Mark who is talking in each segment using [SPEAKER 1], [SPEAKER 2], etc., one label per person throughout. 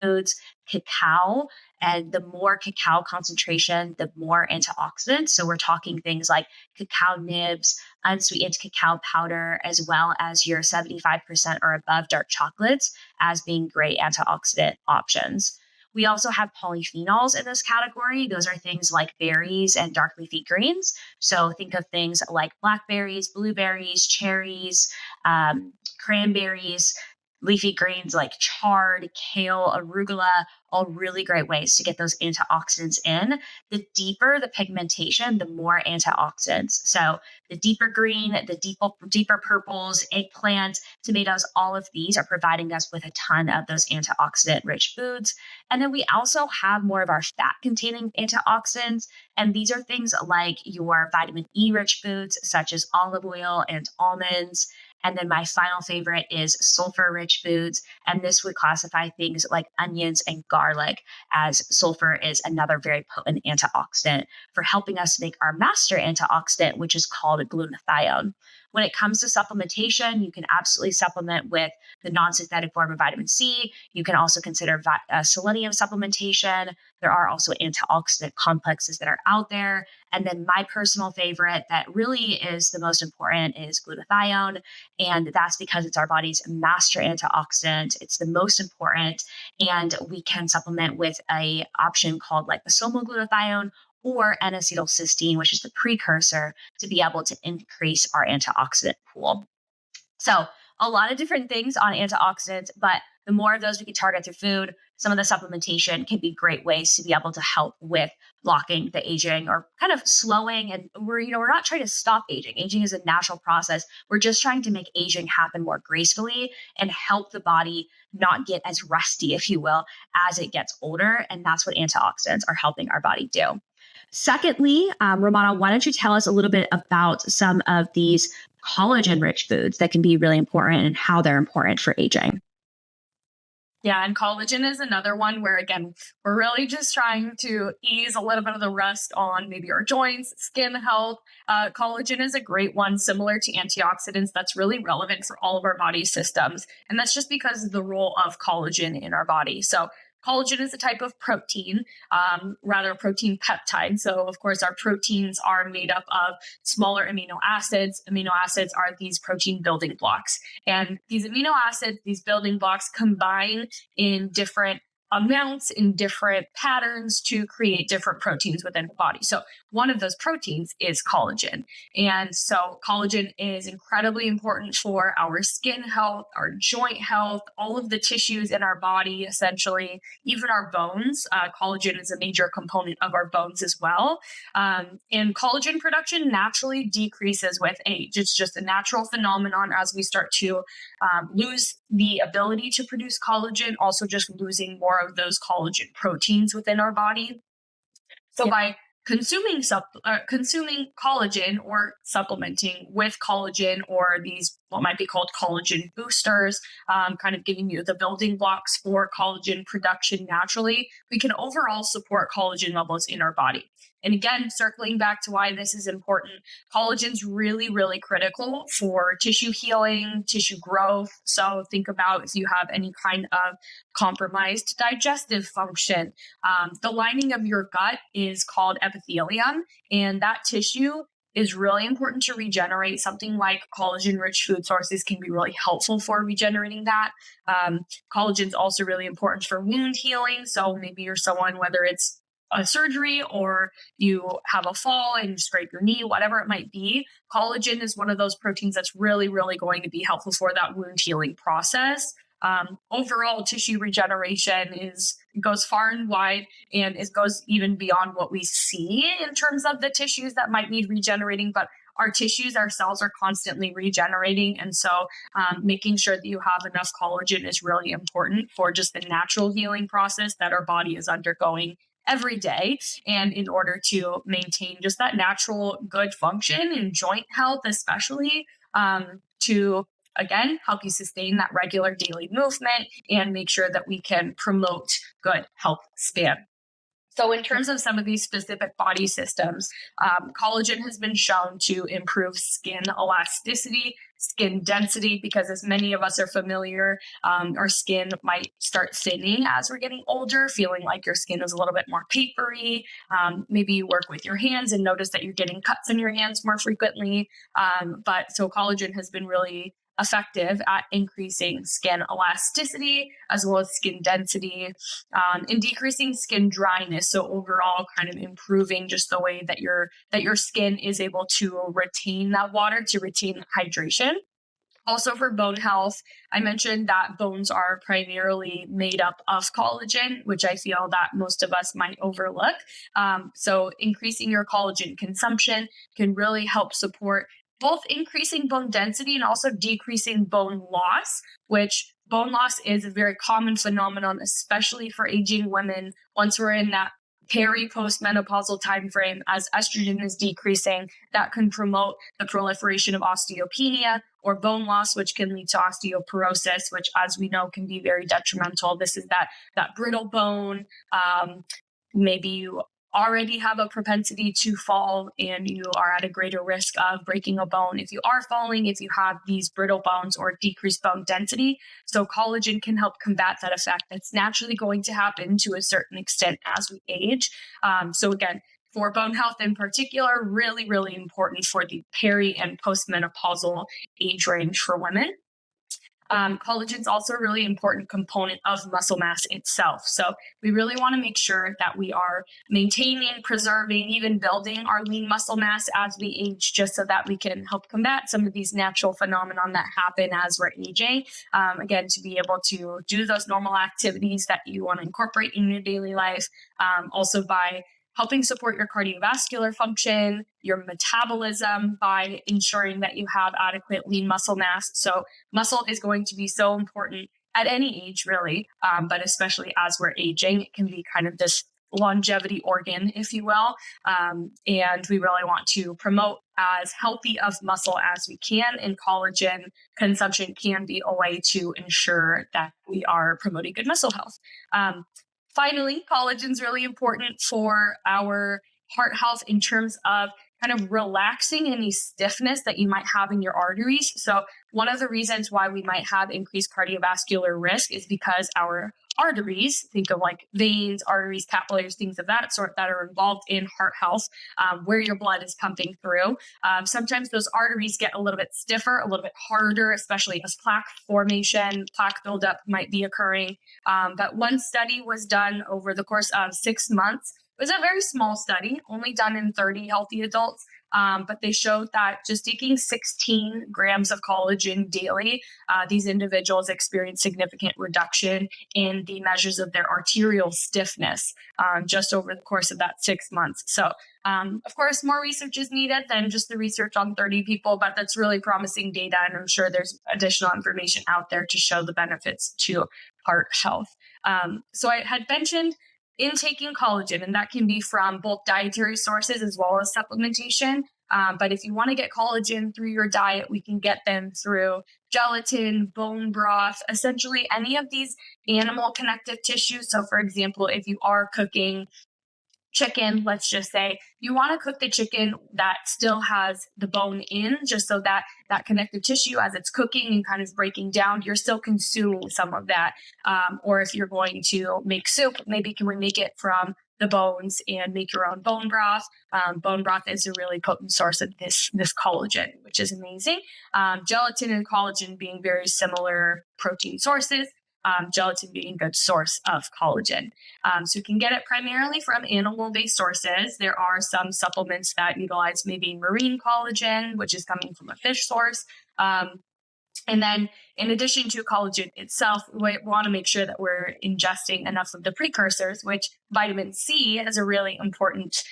[SPEAKER 1] foods, cacao. And the more cacao concentration, the more antioxidants. So we're talking things like cacao nibs, unsweetened cacao powder, as well as your 75% or above dark chocolates as being great antioxidant options. We also have polyphenols in this category. Those are things like berries and dark leafy greens. So think of things like blackberries, blueberries, cherries, cranberries, leafy greens like chard, kale, arugula, all really great ways to get those antioxidants in. The deeper the pigmentation, the more antioxidants. So the deeper green, the deeper purples, eggplant, tomatoes, all of these are providing us with a ton of those antioxidant rich foods. And then we also have more of our fat containing antioxidants. And these are things like your vitamin E rich foods, such as olive oil and almonds. And then my final favorite is sulfur rich foods. And this would classify things like onions and garlic, as sulfur is another very potent antioxidant for helping us make our master antioxidant, which is called glutathione. When it comes to supplementation, you can absolutely supplement with the non-synthetic form of vitamin C. You can also consider selenium supplementation. There are also antioxidant complexes that are out there. And then my personal favorite that really is the most important is glutathione. And that's because it's our body's master antioxidant. It's the most important. And we can supplement with a option called liposomal glutathione or N-acetylcysteine, which is the precursor to be able to increase our antioxidant pool. So a lot of different things on antioxidants, but the more of those we can target through food, some of the supplementation can be great ways to be able to help with blocking the aging or kind of slowing. And we're not trying to stop aging. Aging is a natural process. We're just trying to make aging happen more gracefully and help the body not get as rusty, if you will, as it gets older. And that's what antioxidants are helping our body do. Secondly, Romana, why don't you tell us a little bit about some of these collagen-rich foods that can be really important and how they're important for aging?
[SPEAKER 2] Yeah, and collagen is another one where, again, we're really just trying to ease a little bit of the rust on maybe our joints, skin health. Collagen is a great one, similar to antioxidants, that's really relevant for all of our body systems. And that's just because of the role of collagen in our body. So collagen is a type of protein, rather a protein peptide. So, of course, our proteins are made up of smaller amino acids. Amino acids are these protein building blocks. And these amino acids, these building blocks, combine in different amounts, in different patterns to create different proteins within the body. So one of those proteins is collagen. And so collagen is incredibly important for our skin health, our joint health, all of the tissues in our body, essentially, even our bones. Collagen is a major component of our bones as well. And collagen production naturally decreases with age. It's just a natural phenomenon as we start to lose the ability to produce collagen, also just losing more of those collagen proteins within our body. So by consuming collagen or supplementing with collagen or these what might be called collagen boosters, kind of giving you the building blocks for collagen production naturally, we can overall support collagen levels in our body. And again, circling back to why this is important, collagen's really, really critical for tissue healing, tissue growth. So think about if you have any kind of compromised digestive function. The lining of your gut is called epithelium, and that tissue is really important to regenerate. Something like collagen-rich food sources can be really helpful for regenerating that. Collagen is also really important for wound healing. So maybe you're someone, whether it's a surgery or you have a fall and you scrape your knee, whatever it might be, collagen is one of those proteins that's really, really going to be helpful for that wound healing process. Overall, tissue regeneration goes far and wide, and it goes even beyond what we see in terms of the tissues that might need regenerating. But our tissues, our cells are constantly regenerating, and so making sure that you have enough collagen is really important for just the natural healing process that our body is undergoing every day, and in order to maintain just that natural good function and joint health, especially to again, help you sustain that regular daily movement and make sure that we can promote good health span. So in terms of some of these specific body systems, collagen has been shown to improve skin elasticity, skin density, because as many of us are familiar, our skin might start thinning as we're getting older, feeling like your skin is a little bit more papery. Maybe you work with your hands and notice that you're getting cuts in your hands more frequently. But so collagen has been really effective at increasing skin elasticity as well as skin density, and decreasing skin dryness. So overall, kind of improving just the way that your skin is able to retain that water, to retain hydration. Also for bone health, I mentioned that bones are primarily made up of collagen, which I feel that most of us might overlook. So increasing your collagen consumption can really help support both increasing bone density and also decreasing bone loss, which bone loss is a very common phenomenon, especially for aging women. Once we're in that postmenopausal time frame, as estrogen is decreasing, that can promote the proliferation of osteopenia or bone loss, which can lead to osteoporosis, which, as we know, can be very detrimental. This is that brittle bone. Maybe you already have a propensity to fall and you are at a greater risk of breaking a bone if you are falling, if you have these brittle bones or decreased bone density. So collagen can help combat that effect that's naturally going to happen to a certain extent as we age. So again, for bone health in particular, really, really important for the peri and postmenopausal age range for women. Collagen is also a really important component of muscle mass itself. So we really want to make sure that we are maintaining, preserving, even building our lean muscle mass as we age, just so that we can help combat some of these natural phenomena that happen as we're aging. Again, to be able to do those normal activities that you want to incorporate in your daily life, also by helping support your cardiovascular function, your metabolism, by ensuring that you have adequate lean muscle mass. So muscle is going to be so important at any age, really, but especially as we're aging. It can be kind of this longevity organ, if you will. And we really want to promote as healthy of muscle as we can, and collagen consumption can be a way to ensure that we are promoting good muscle health. Finally, collagen is really important for our heart health in terms of kind of relaxing any stiffness that you might have in your arteries. So one of the reasons why we might have increased cardiovascular risk is because our arteries, think of like veins, arteries, capillaries, things of that sort that are involved in heart health, where your blood is pumping through. Sometimes those arteries get a little bit stiffer, a little bit harder, especially as plaque formation, plaque buildup might be occurring. But one study was done over the course of 6 months. It was a very small study, only done in 30 healthy adults, but they showed that just taking 16 grams of collagen daily, these individuals experienced significant reduction in the measures of their arterial stiffness just over the course of that 6 months. So, of course, more research is needed than just the research on 30 people, but that's really promising data, and I'm sure there's additional information out there to show the benefits to heart health. So I had mentioned intaking collagen, and that can be from both dietary sources as well as supplementation. But if you want to get collagen through your diet, we can get them through gelatin, bone broth, essentially any of these animal connective tissues. So for example, if you are cooking chicken, let's just say you want to cook the chicken that still has the bone in, just so that that connective tissue, as it's cooking and kind of breaking down, you're still consuming some of that. Or if you're going to make soup, maybe you can remake it from the bones and make your own bone broth. Bone broth is a really potent source of this collagen, which is amazing. Gelatin and collagen being very similar protein sources. Gelatin being a good source of collagen. So you can get it primarily from animal-based sources. There are some supplements that utilize maybe marine collagen, which is coming from a fish source. And then in addition to collagen itself, we want to make sure that we're ingesting enough of the precursors, which vitamin C is a really important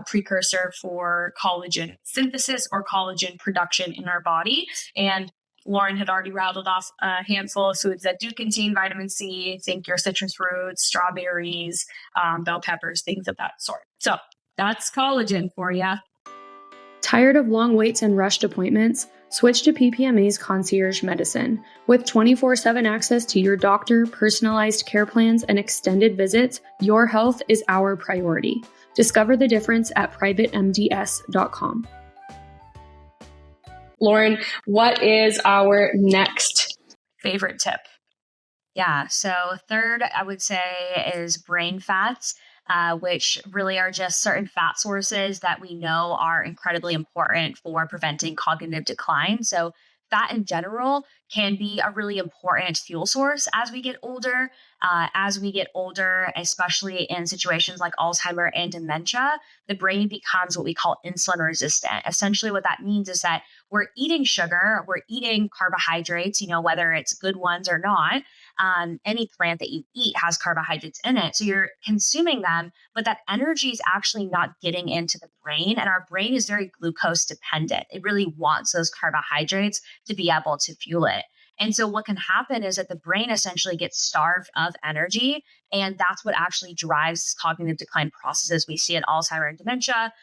[SPEAKER 2] precursor for collagen synthesis or collagen production in our body. And Lauren had already rattled off a handful of foods that do contain vitamin C. Think your citrus fruits, strawberries, bell peppers, things of that sort. So that's collagen for you.
[SPEAKER 3] Tired of long waits and rushed appointments? Switch to PPMA's concierge medicine. With 24/7 access to your doctor, personalized care plans, and extended visits, your health is our priority. Discover the difference at privatemds.com. Lauren, what is our next
[SPEAKER 2] favorite tip?
[SPEAKER 1] Yeah. So third, I would say is brain fats, which really are just certain fat sources that we know are incredibly important for preventing cognitive decline. So fat in general can be a really important fuel source as we get older. As we get older, especially in situations like Alzheimer and dementia, the brain becomes what we call insulin resistant. Essentially, what that means is that we're eating sugar, we're eating carbohydrates, whether it's good ones or not. Any plant that you eat has carbohydrates in it. So you're consuming them, but that energy is actually not getting into the brain. And our brain is very glucose dependent. It really wants those carbohydrates to be able to fuel it. And so what can happen is that the brain essentially gets starved of energy. And that's what actually drives cognitive decline processes we see in Alzheimer's and dementia.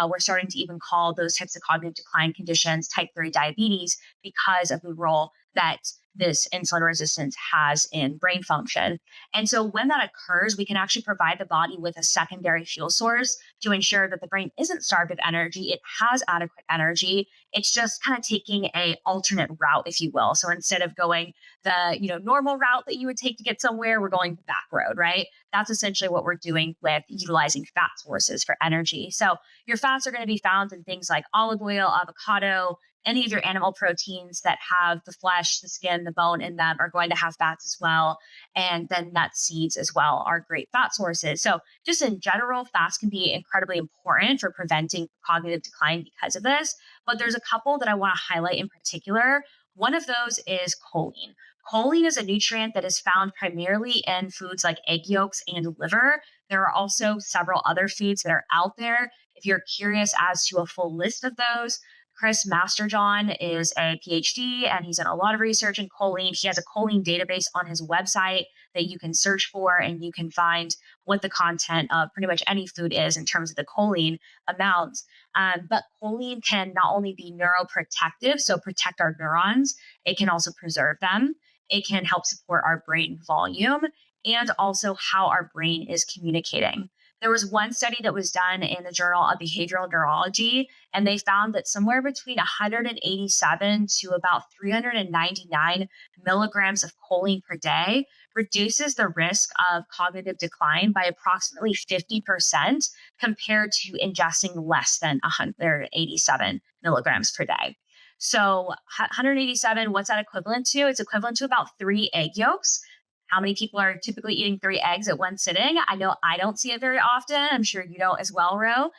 [SPEAKER 1] We're starting to even call those types of cognitive decline conditions type 3 diabetes because of the role that this insulin resistance has in brain function. And so when that occurs, we can actually provide the body with a secondary fuel source to ensure that the brain isn't starved of energy. It has adequate energy. It's just kind of taking a alternate route, if you will. So instead of going the normal route that you would take to get somewhere, we're going the back road, right? That's essentially what we're doing with utilizing fat sources for energy. So your fats are going to be found in things like olive oil, avocado, any of your animal proteins that have the flesh, the skin, the bone in them are going to have fats as well. And then nuts, seeds as well are great fat sources. So just in general, fats can be incredibly important for preventing cognitive decline because of this. But there's a couple that I want to highlight in particular. One of those is choline. Choline is a nutrient that is found primarily in foods like egg yolks and liver. There are also several other foods that are out there. If you're curious as to a full list of those, Chris Masterjohn is a PhD and he's done a lot of research in choline. He has a choline database on his website that you can search for and you can find what the content of pretty much any food is in terms of the choline amounts. But choline can not only be neuroprotective, so protect our neurons, it can also preserve them. It can help support our brain volume and also how our brain is communicating. There was one study that was done in the Journal of Behavioral Neurology, and they found that somewhere between 187 to about 399 milligrams of choline per day reduces the risk of cognitive decline by approximately 50% compared to ingesting less than 187 milligrams per day. So 187, what's that equivalent to? It's equivalent to about 3 egg yolks. How many people are typically eating 3 eggs at one sitting? I know I don't see it very often. I'm sure you don't as well, Ro.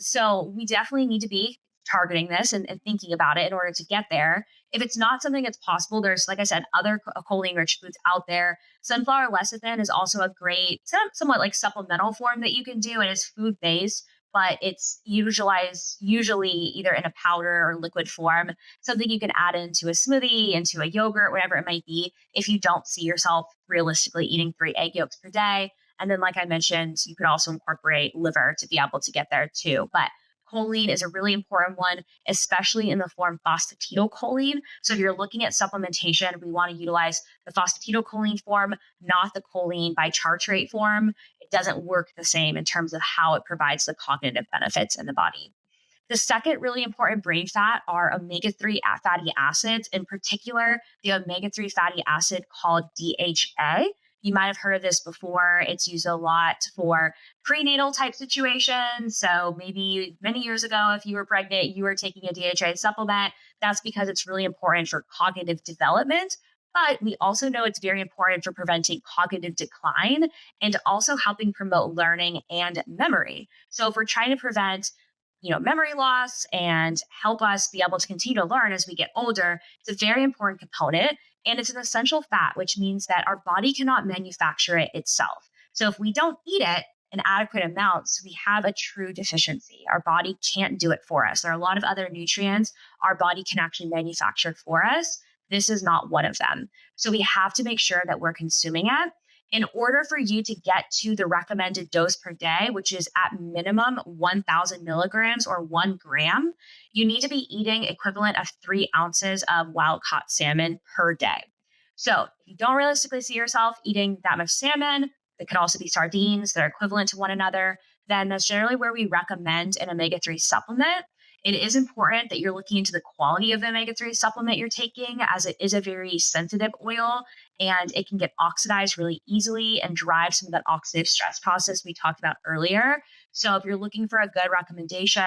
[SPEAKER 1] So we definitely need to be targeting this and thinking about it in order to get there. If it's not something that's possible, there's, like I said, other choline-rich foods out there. Sunflower lecithin is also a great, somewhat like supplemental form that you can do. It is food-based, but it's usually either in a powder or liquid form, something you can add into a smoothie, into a yogurt, whatever it might be, if you don't see yourself realistically eating 3 egg yolks per day. And then, like I mentioned, you could also incorporate liver to be able to get there too. But choline is a really important one, especially in the form phosphatidylcholine. So if you're looking at supplementation, we want to utilize the phosphatidylcholine form, not the choline bitartrate form. It doesn't work the same in terms of how it provides the cognitive benefits in the body. The second really important brain fat are omega-3 fatty acids, in particular, the omega-3 fatty acid called DHA. You might have heard of this before. It's used a lot for prenatal type situations. So maybe many years ago, if you were pregnant, you were taking a DHA supplement. That's because it's really important for cognitive development. But we also know it's very important for preventing cognitive decline and also helping promote learning and memory. So if we're trying to prevent memory loss and help us be able to continue to learn as we get older, it's a very important component. And it's an essential fat, which means that our body cannot manufacture it itself. So if we don't eat it in adequate amounts, we have a true deficiency. Our body can't do it for us. There are a lot of other nutrients our body can actually manufacture for us. This is not one of them. So we have to make sure that we're consuming it. in order for you to get to the recommended dose per day, which is at minimum 1,000 milligrams or 1 gram, you need to be eating equivalent of 3 ounces of wild caught salmon per day. So if you don't realistically see yourself eating that much salmon, it could also be sardines that are equivalent to one another, then that's generally where we recommend an omega-3 supplement. It is important that you're looking into the quality of the omega-3 supplement you're taking, as it is a very sensitive oil and it can get oxidized really easily and drive some of that oxidative stress process we talked about earlier. So if you're looking for a good recommendation,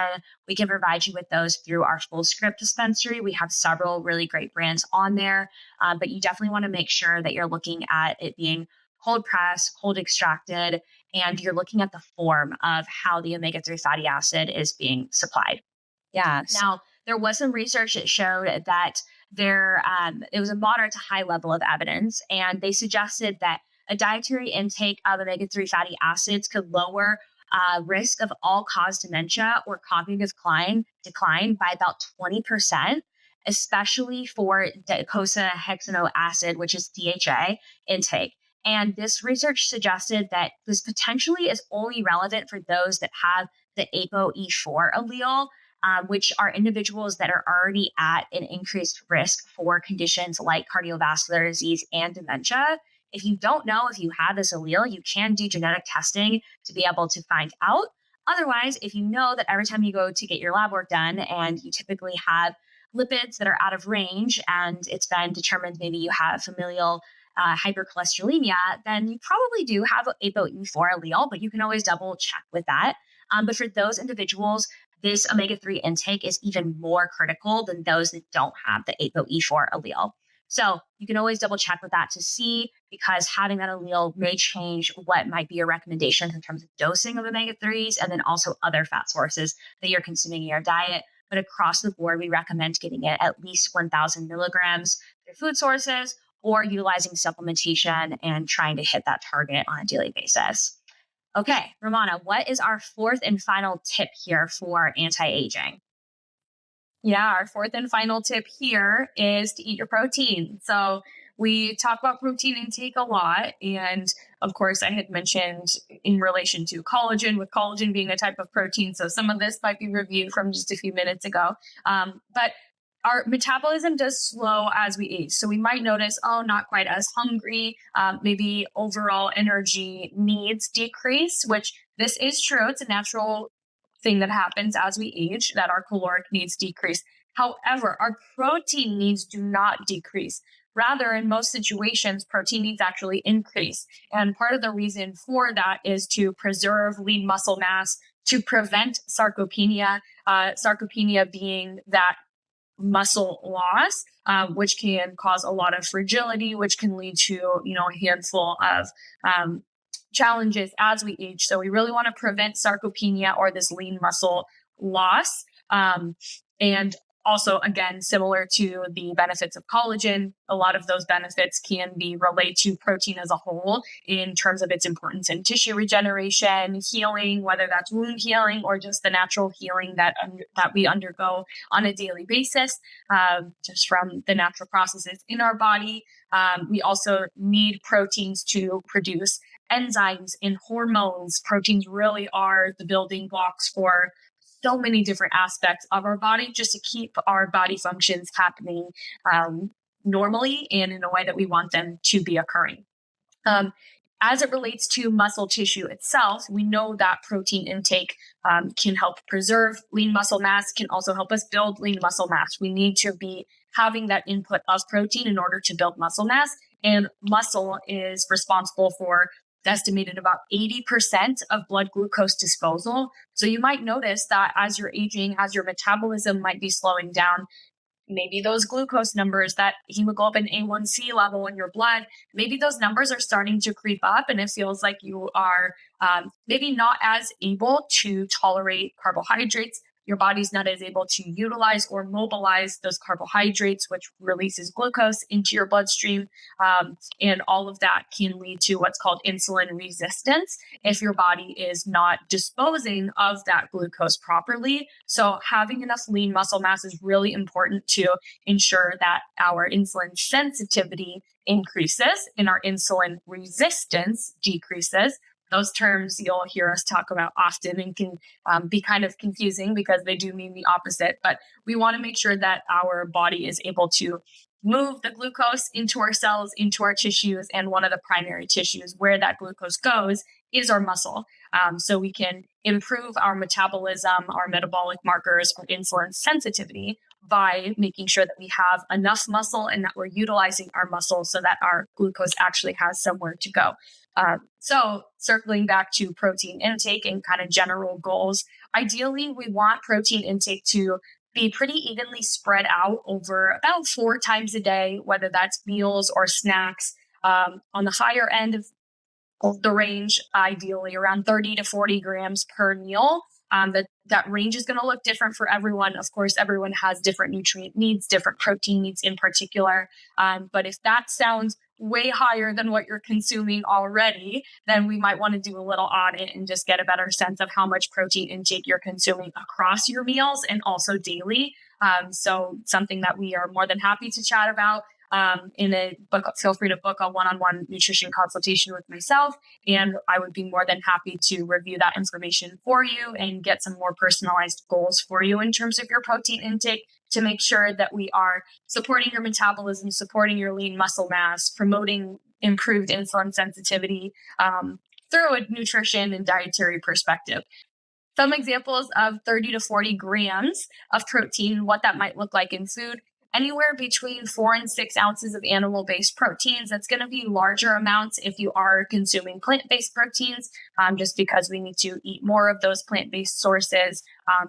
[SPEAKER 1] we can provide you with those through our full script dispensary. We have several really great brands on there, but you definitely want to make sure that you're looking at it being cold pressed, cold extracted, and you're looking at the form of how the omega-3 fatty acid is being supplied.
[SPEAKER 2] Yeah.
[SPEAKER 1] Now, there was some research that showed that it was a moderate to high level of evidence, and they suggested that a dietary intake of omega-3 fatty acids could lower risk of all-cause dementia or cognitive decline by about 20%, especially for docosahexaenoic acid, which is DHA intake. And this research suggested that this potentially is only relevant for those that have the ApoE4 allele, which are individuals that are already at an increased risk for conditions like cardiovascular disease and dementia. If you don't know if you have this allele, you can do genetic testing to be able to find out. Otherwise, if you know that every time you go to get your lab work done and you typically have lipids that are out of range and it's been determined maybe you have familial hypercholesterolemia, then you probably do have ApoE4 allele, but you can always double check with that. But for those individuals, this omega-3 intake is even more critical than those that don't have the ApoE4 allele. So you can always double check with that to see, because having that allele may change what might be your recommendations in terms of dosing of omega-3s and then also other fat sources that you're consuming in your diet. But across the board, we recommend getting it at least 1,000 milligrams through food sources or utilizing supplementation and trying to hit that target on a daily basis. Okay, Romana, what is our fourth and final tip here for anti-aging?
[SPEAKER 2] Yeah, our fourth and final tip here is to eat your protein. So we talk about protein intake a lot. And of course, I had mentioned in relation to collagen, with collagen being a type of protein. So some of this might be reviewed from just a few minutes ago. But our metabolism does slow as we age. So we might notice, not quite as hungry. Maybe overall energy needs decrease, which this is true. It's a natural thing that happens as we age, that our caloric needs decrease. However, our protein needs do not decrease. Rather, in most situations, protein needs actually increase. And part of the reason for that is to preserve lean muscle mass, to prevent sarcopenia, sarcopenia being that muscle loss, which can cause a lot of fragility, which can lead to, a handful of challenges as we age. So we really want to prevent sarcopenia or this lean muscle loss. And also, again, similar to the benefits of collagen, a lot of those benefits can be relayed to protein as a whole in terms of its importance in tissue regeneration, healing, whether that's wound healing or just the natural healing that we undergo on a daily basis, just from the natural processes in our body. We also need proteins to produce enzymes and hormones. Proteins really are the building blocks for so many different aspects of our body, just to keep our body functions happening normally and in a way that we want them to be occurring. As it relates to muscle tissue itself, we know that protein intake can help preserve lean muscle mass, can also help us build lean muscle mass. We need to be having that input of protein in order to build muscle mass. And muscle is responsible for estimated about 80% of blood glucose disposal. So you might notice that as you're aging, as your metabolism might be slowing down, maybe those glucose numbers, that hemoglobin A1C level in your blood, maybe those numbers are starting to creep up and it feels like you are maybe not as able to tolerate carbohydrates. your body's not as able to utilize or mobilize those carbohydrates, which releases glucose into your bloodstream. And all of that can lead to what's called insulin resistance if your body is not disposing of that glucose properly. So having enough lean muscle mass is really important to ensure that our insulin sensitivity increases and our insulin resistance decreases. Those terms you'll hear us talk about often and can be kind of confusing because they do mean the opposite. But we want to make sure that our body is able to move the glucose into our cells, into our tissues. And one of the primary tissues where that glucose goes is our muscle. So we can improve our metabolism, our metabolic markers, our insulin sensitivity by making sure that we have enough muscle and that we're utilizing our muscle so that our glucose actually has somewhere to go. So circling back to protein intake and kind of general goals, ideally we want protein intake to be pretty evenly spread out over about 4 times a day, whether that's meals or snacks. On the higher end of the range, ideally around 30 to 40 grams per meal. That range is going to look different for everyone. Of course, everyone has different nutrient needs, different protein needs in particular. But if that sounds way higher than what you're consuming already, then we might want to do a little audit and just get a better sense of how much protein intake you're consuming across your meals and also daily. So something that we are more than happy to chat about. In a book, feel free to book a one-on-one nutrition consultation with myself, and I would be more than happy to review that information for you and get some more personalized goals for you in terms of your protein intake to make sure that we are supporting your metabolism, supporting your lean muscle mass, promoting improved insulin sensitivity through a nutrition and dietary perspective. Some examples of 30 to 40 grams of protein, what that might look like in food. Anywhere between 4 and 6 ounces of animal-based proteins. That's going to be larger amounts if you are consuming plant-based proteins, just because we need to eat more of those plant-based sources.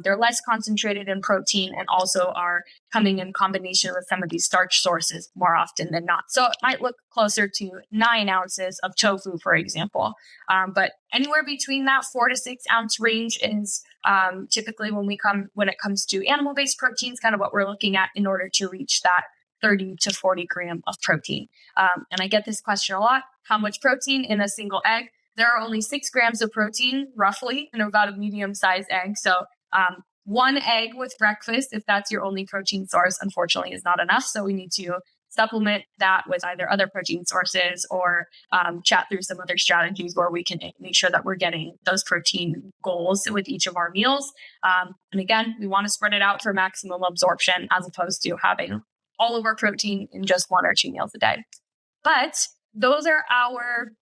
[SPEAKER 2] They're less concentrated in protein and also are coming in combination with some of these starch sources more often than not. So it might look closer to 9 ounces of tofu, for example. But anywhere between that 4 to 6 ounce range is typically when it comes to animal-based proteins, kind of what we're looking at in order to reach that 30 to 40 gram of protein. And I get this question a lot: how much protein in a single egg? There are only 6 grams of protein, roughly, in about a medium-sized egg. So one egg with breakfast, if that's your only protein source, unfortunately is not enough. So we need to supplement that with either other protein sources or chat through some other strategies where we can make sure that we're getting those protein goals with each of our meals. And again, we want to spread it out for maximum absorption as opposed to having all of our protein in just 1 or 2 meals a day. But those are our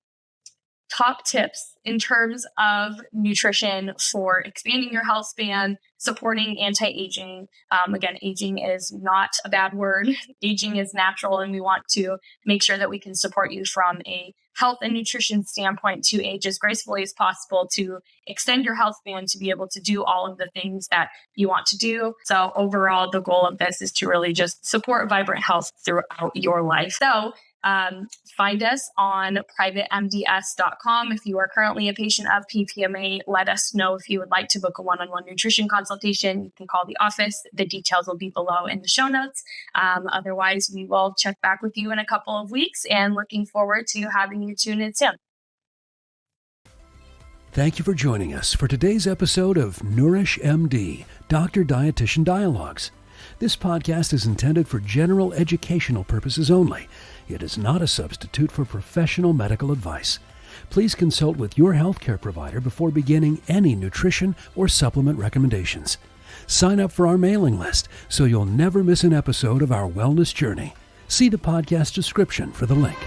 [SPEAKER 2] top tips in terms of nutrition for expanding your health span, supporting anti-aging. Again, aging is not a bad word. Aging is natural, and we want to make sure that we can support you from a health and nutrition standpoint to age as gracefully as possible to extend your health span to be able to do all of the things that you want to do. So overall, the goal of this is to really just support vibrant health throughout your life. So find us on privatemds.com. If you are currently a patient of PPMA, let us know if you would like to book a one-on-one nutrition consultation. You can call the office. The details will be below in the show notes. Otherwise, we will check back with you in a couple of weeks, and looking forward to having you tune in soon.
[SPEAKER 4] Thank you for joining us for today's episode of Nourish MD, Dr. Dietitian Dialogues. This podcast is intended for general educational purposes only. It is not a substitute for professional medical advice. Please consult with your healthcare provider before beginning any nutrition or supplement recommendations. Sign up for our mailing list so you'll never miss an episode of our wellness journey. See the podcast description for the link.